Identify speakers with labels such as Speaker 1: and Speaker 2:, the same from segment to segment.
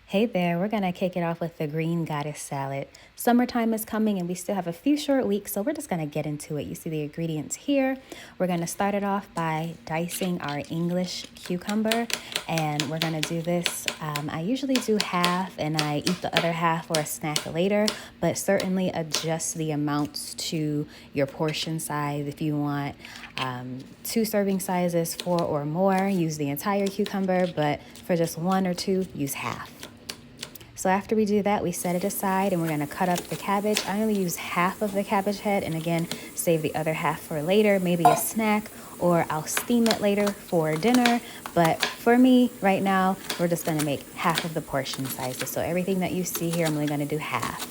Speaker 1: Hey there, we're gonna kick it off with the green goddess salad. Summertime is coming and we still have a few short weeks, so we're just gonna get into it. You see the ingredients here. We're gonna start it off by dicing our English cucumber, and we're gonna do this. I usually do half and I eat the other half for a snack later, but certainly adjust the amounts to your portion size. If you want 2 serving sizes, 4 or more, use the entire cucumber, but for just 1 or 2, use half. So after we do that, we set it aside and we're gonna cut up the cabbage. I only use half of the cabbage head, and again, save the other half for later, maybe a snack, or I'll steam it later for dinner. But for me, right now, we're just gonna make half of the portion sizes. So everything that you see here, I'm only gonna do half.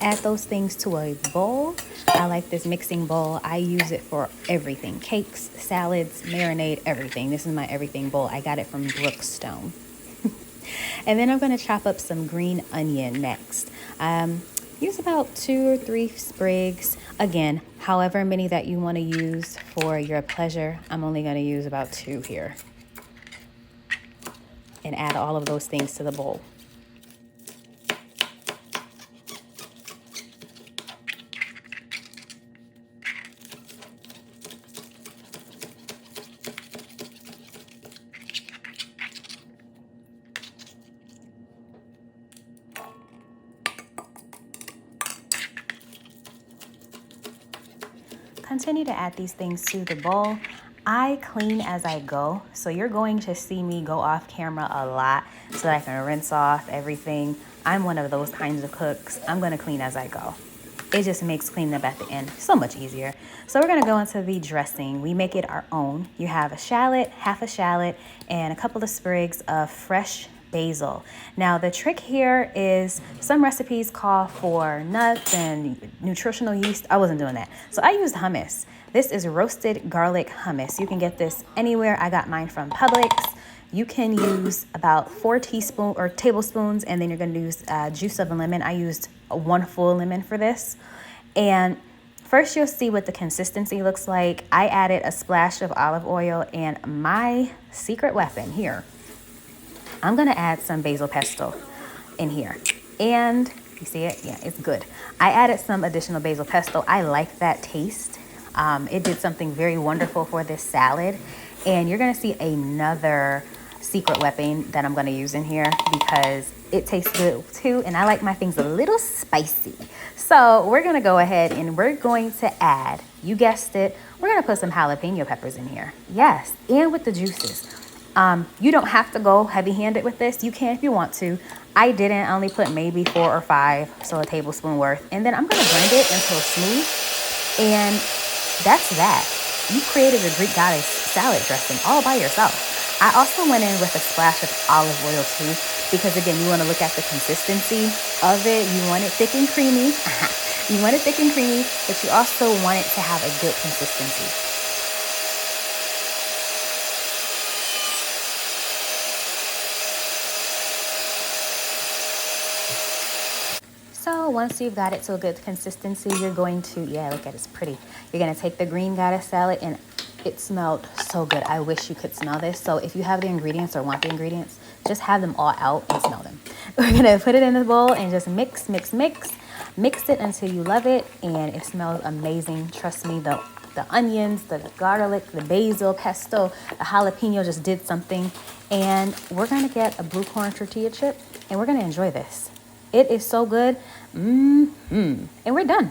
Speaker 1: Add those things to a bowl. I like this mixing bowl. I use it for everything. Cakes, salads, marinade, everything. This is my everything bowl. I got it from Brookstone. And then I'm going to chop up some green onion next. Use about 2 or 3 sprigs. Again, however many that you want to use for your pleasure. I'm only going to use about 2 here. And add all of those things to the bowl. Continue to add these things to the bowl. I clean as I go, so you're going to see me go off camera a lot so that I can rinse off everything. I'm one of those kinds of cooks. I'm gonna clean as I go. It just makes cleaning up at the end so much easier. So we're gonna go into the dressing. We make it our own. You have a shallot, half a shallot, and a couple of sprigs of fresh basil. Now the trick here is some recipes call for nuts and nutritional yeast. I wasn't doing that. So I used hummus. This is roasted garlic hummus. You can get this anywhere. I got mine from Publix. You can use about 4 teaspoons or tablespoons, and then you're gonna use juice of a lemon. I used 1 full lemon for this. And first you'll see what the consistency looks like. I added a splash of olive oil, and my secret weapon here, I'm gonna add some basil pesto in here. And you see it? Yeah, it's good. I added some additional basil pesto. I like that taste. It did something very wonderful for this salad. And you're gonna see another secret weapon that I'm gonna use in here because it tastes good too. And I like my things a little spicy. So we're gonna go ahead and we're going to add, you guessed it, we're gonna put some jalapeno peppers in here. Yes, and with the juices. You don't have to go heavy-handed with this. You can if you want to. I didn't. I only put maybe 4 or 5, so a tablespoon worth. And then I'm going to blend it until smooth. And that's that. You created a Greek goddess salad dressing all by yourself. I also went in with a splash of olive oil too, because again, you want to look at the consistency of it. You want it thick and creamy. You want it thick and creamy, but you also want it to have a good consistency. So once you've got it to a good consistency, you're going to, yeah, look at it, it's pretty. You're gonna take the green goddess salad, and it smelled so good. I wish you could smell this. So if you have the ingredients or want the ingredients, just have them all out and smell them. We're gonna put it in the bowl and just mix, mix, mix. Mix it until you love it, and it smells amazing. Trust me, the onions, the garlic, the basil, pesto, the jalapeno just did something. And we're gonna get a blue corn tortilla chip, and we're gonna enjoy this. It is so good. And we're done.